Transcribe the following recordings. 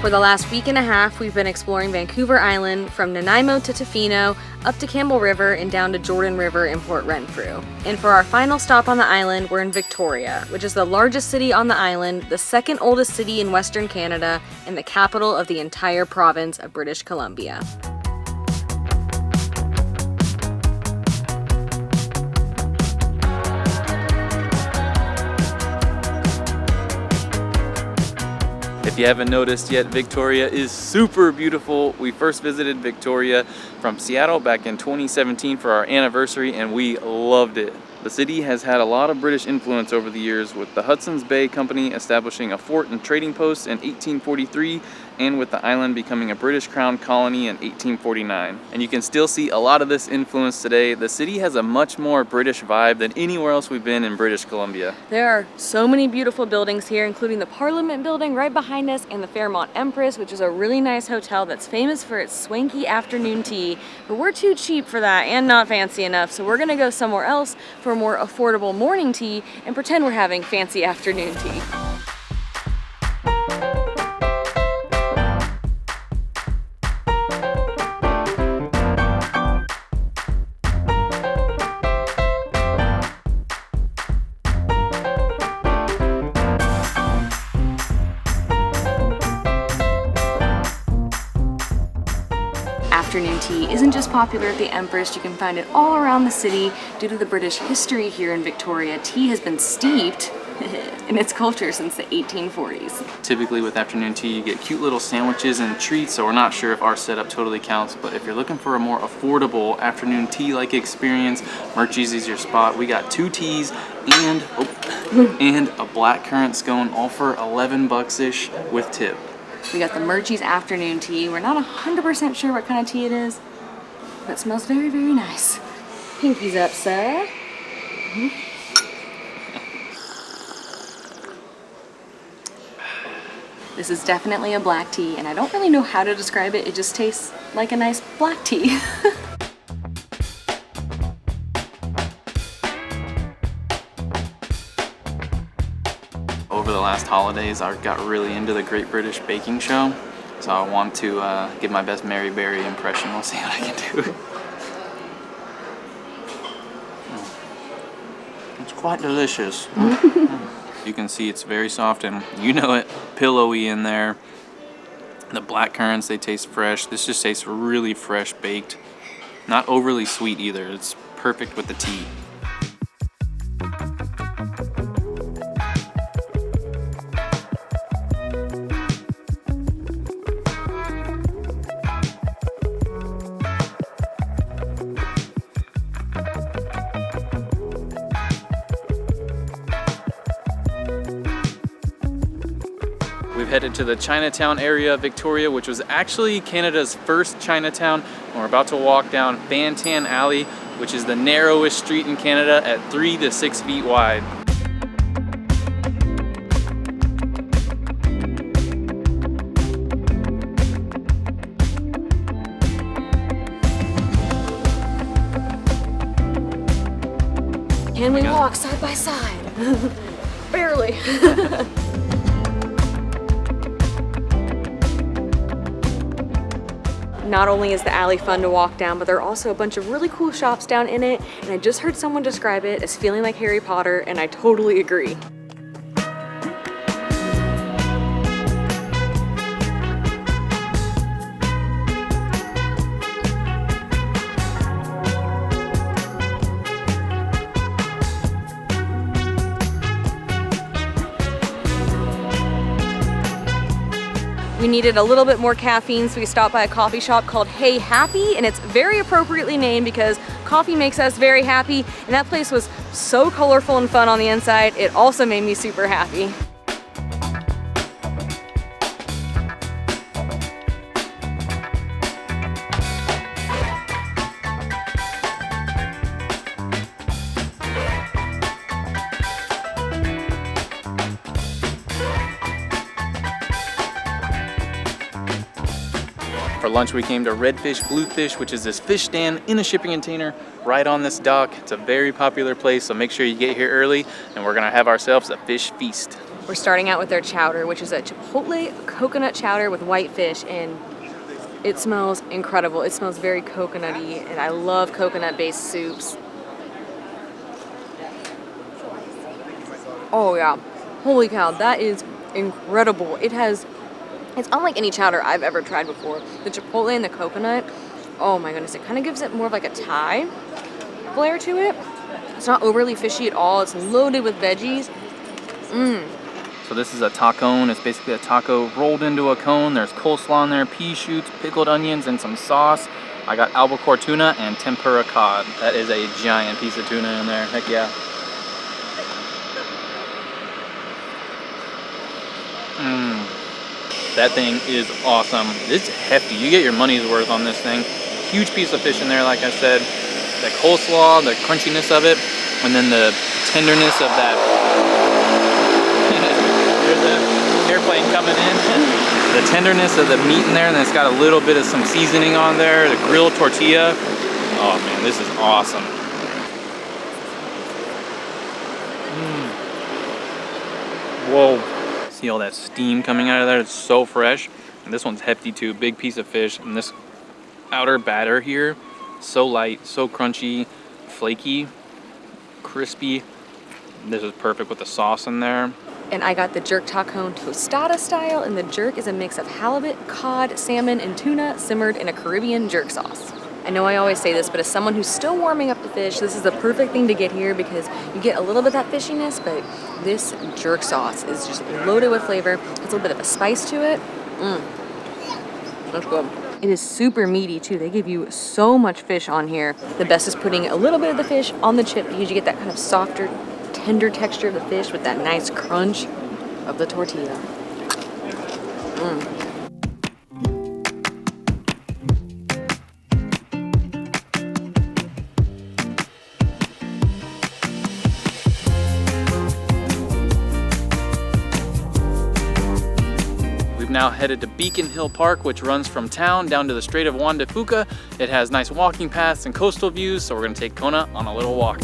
For the last week and a half, we've been exploring Vancouver Island from Nanaimo to Tofino, up to Campbell River, and down to Jordan River in Port Renfrew. And for our final stop on the island, we're in Victoria, which is the largest city on the island, the second oldest city in Western Canada, and the capital of the entire province of British Columbia. If you haven't noticed yet, Victoria is super beautiful. We first visited Victoria from Seattle back in 2017 for our anniversary, and we loved it. The city has had a lot of British influence over the years, with the Hudson's Bay Company establishing a fort and trading post in 1843, and with the island becoming a British Crown colony in 1849. And you can still see a lot of this influence today. The city has a much more British vibe than anywhere else we've been in British Columbia. There are so many beautiful buildings here, including the Parliament building right behind us and the Fairmont Empress, which is a really nice hotel that's famous for its swanky afternoon tea. But we're too cheap for that and not fancy enough, so we're gonna go somewhere else for a more affordable morning tea and pretend we're having fancy afternoon tea. Afternoon tea isn't just popular at the Empress, you can find it all around the city. Due to the British history here in Victoria, tea has been steeped in its culture since the 1840s. Typically with afternoon tea, you get cute little sandwiches and treats, so we're not sure if our setup totally counts, but if you're looking for a more affordable afternoon tea-like experience, Murchie's is your spot. We got 2 teas and, and a blackcurrant scone, all for 11 bucks-ish with tip. We got the Murchie's afternoon tea. We're not 100% sure what kind of tea it is, but it smells very, very nice. Pinkies up, sir. This is definitely a black tea, and I don't really know how to describe it. It just tastes like a nice black tea. Over the last holidays, I got really into the Great British Baking Show, so I want to give my best Mary Berry impression. We'll see what I can do. It's quite delicious. You can see it's very soft and, you know it, pillowy in there. The black currants, they taste fresh. This just tastes really fresh baked. Not overly sweet either. It's perfect with the tea. We've headed to the Chinatown area of Victoria, which was actually Canada's first Chinatown. And we're about to walk down Bantan Alley, which is the narrowest street in Canada at 3 to 6 feet wide. Can we walk side by side? Barely. Not only is the alley fun to walk down, but there are also a bunch of really cool shops down in it, and I just heard someone describe it as feeling like Harry Potter, and I totally agree. We needed a little bit more caffeine, so we stopped by a coffee shop called Hey Happy, and it's very appropriately named because coffee makes us very happy, and that place was so colorful and fun on the inside, it also made me super happy. For lunch, we came to Redfish Bluefish, which is this fish stand in a shipping container right on this dock. It's a very popular place, so make sure you get here early, and we're gonna have ourselves a fish feast. We're starting out with their chowder, which is a chipotle coconut chowder with white fish, and it smells incredible. It smells very coconutty, and I love coconut-based soups. Oh yeah, holy cow, that is incredible. It's unlike any chowder I've ever tried before. The chipotle and the coconut, oh my goodness, it kind of gives it more of like a Thai flair to it. It's not overly fishy at all. It's loaded with veggies. So this is a taco. It's basically a taco rolled into a cone. There's coleslaw in there, pea shoots, pickled onions, and some sauce. I got albacore tuna and tempura cod. That is a giant piece of tuna in there. Heck yeah. That thing is awesome. It's hefty. You get your money's worth on this thing. Huge piece of fish in there, like I said. The coleslaw, the crunchiness of it, and then the tenderness of that. There's an airplane coming in. The tenderness of the meat in there, and then it's got a little bit of some seasoning on there. The grilled tortilla. Oh man, this is awesome. Whoa. See all that steam coming out of there? It's so fresh. And this one's hefty too. Big piece of fish. And this outer batter here, so light, so crunchy, flaky, crispy. This is perfect with the sauce in there. And I got the jerk taco tostada style, and the jerk is a mix of halibut, cod, salmon, and tuna simmered in a Caribbean jerk sauce. I know I always say this, but as someone who's still warming up the fish, this is the perfect thing to get here because you get a little bit of that fishiness, but this jerk sauce is just loaded with flavor. It's a little bit of a spice to it. That's good. It is super meaty too. They give you so much fish on here. The best is putting a little bit of the fish on the chip because you get that kind of softer, tender texture of the fish with that nice crunch of the tortilla. We've now headed to Beacon Hill Park, which runs from town down to the Strait of Juan de Fuca. It has nice walking paths and coastal views, so we're gonna take Kona on a little walk.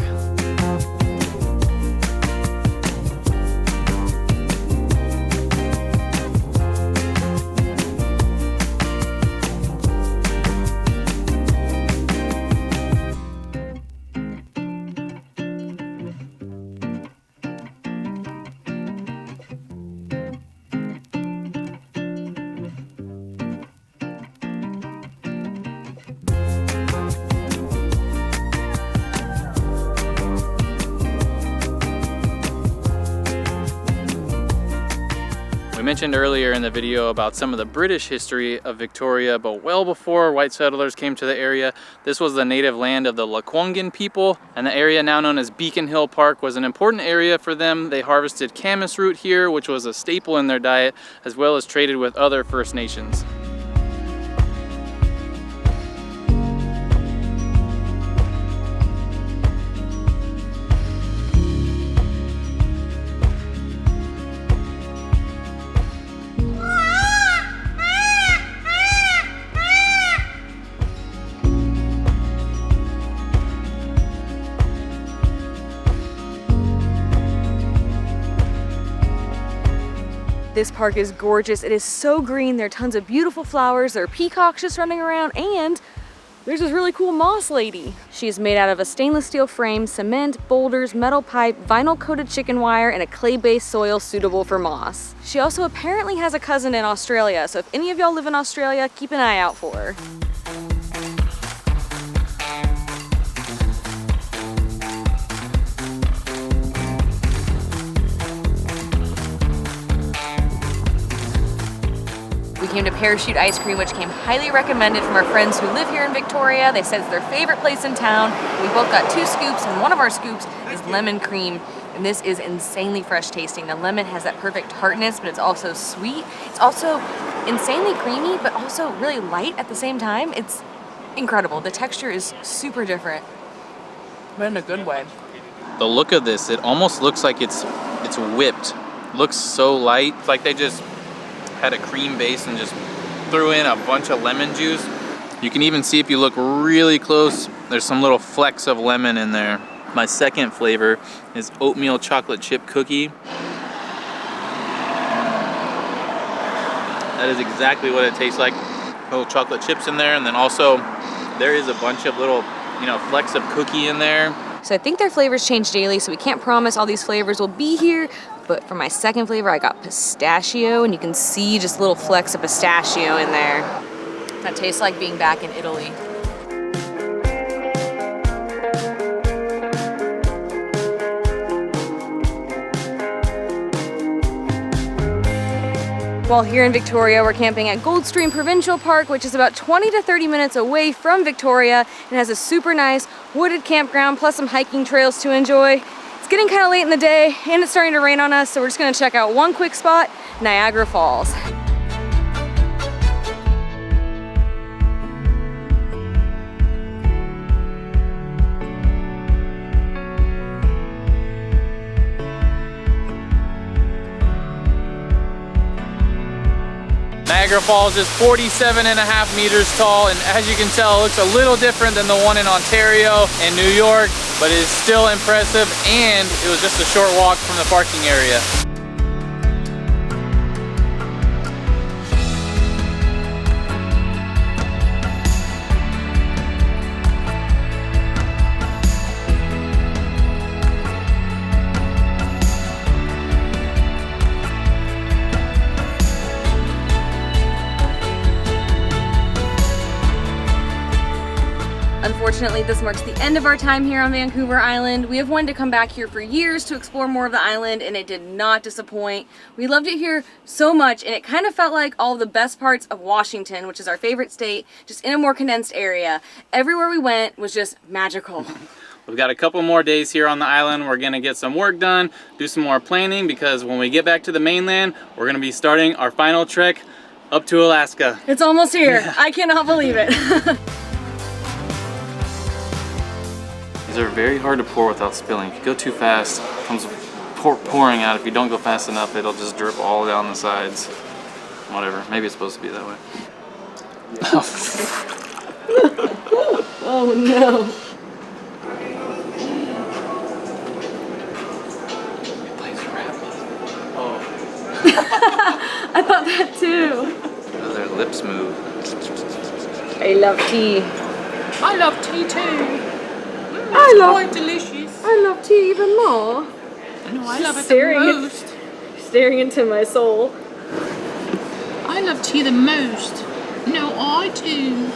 We mentioned earlier in the video about some of the British history of Victoria, but well before white settlers came to the area, this was the native land of the Lekwungen people, and the area now known as Beacon Hill Park was an important area for them. They harvested camas root here, which was a staple in their diet, as well as traded with other First Nations. This park is gorgeous. It is so green. There are tons of beautiful flowers. There are peacocks just running around, and there's this really cool moss lady. She is made out of a stainless steel frame, cement, boulders, metal pipe, vinyl coated chicken wire, and a clay-based soil suitable for moss. She also apparently has a cousin in Australia, so if any of y'all live in Australia, keep an eye out for her. We came to Parachute Ice Cream, which came highly recommended from our friends who live here in Victoria. They said it's their favorite place in town. We both got 2 scoops, and one of our scoops is lemon cream, and this is insanely fresh tasting. The lemon has that perfect tartness, but it's also sweet. It's also insanely creamy, but also really light at the same time. It's incredible. The texture is super different, but in a good way. The look of this, it almost looks like it's whipped. It looks so light. It's like they just had a cream base and just threw in a bunch of lemon juice. You can even see if you look really close, there's some little flecks of lemon in there. My second flavor is oatmeal chocolate chip cookie. That is exactly what it tastes like. Little chocolate chips in there, and then also there is a bunch of little, you know, flecks of cookie in there. So I think their flavors change daily, so we can't promise all these flavors will be here. But for my second flavor, I got pistachio, and you can see just little flecks of pistachio in there. That tastes like being back in Italy. While here in Victoria, we're camping at Goldstream Provincial Park, which is about 20 to 30 minutes away from Victoria and has a super nice wooded campground plus some hiking trails to enjoy. It's getting kind of late in the day and it's starting to rain on us, so we're just gonna check out one quick spot, Niagara Falls. Niagara Falls is 47.5 meters tall, and as you can tell, it looks a little different than the one in Ontario and New York, but it is still impressive, and it was just a short walk from the parking area. Unfortunately, this marks the end of our time here on Vancouver Island. We have wanted to come back here for years to explore more of the island, and it did not disappoint. We loved it here so much, and it kind of felt like all of the best parts of Washington, which is our favorite state, just in a more condensed area. Everywhere we went was just magical. We've got a couple more days here on the island. We're gonna get some work done, do some more planning, because when we get back to the mainland, we're gonna be starting our final trek up to Alaska. It's almost here. Yeah. I cannot believe it. These are very hard to pour without spilling. If you go too fast, it comes pouring out. If you don't go fast enough, it'll just drip all down the sides. Whatever, maybe it's supposed to be that way. Oh no. I thought that too. Oh, their lips move. I love tea. I love tea too. I love Quite delicious. I love tea even more. No, I love it the Staring most. Staring into my soul. I love tea the most. No, I too.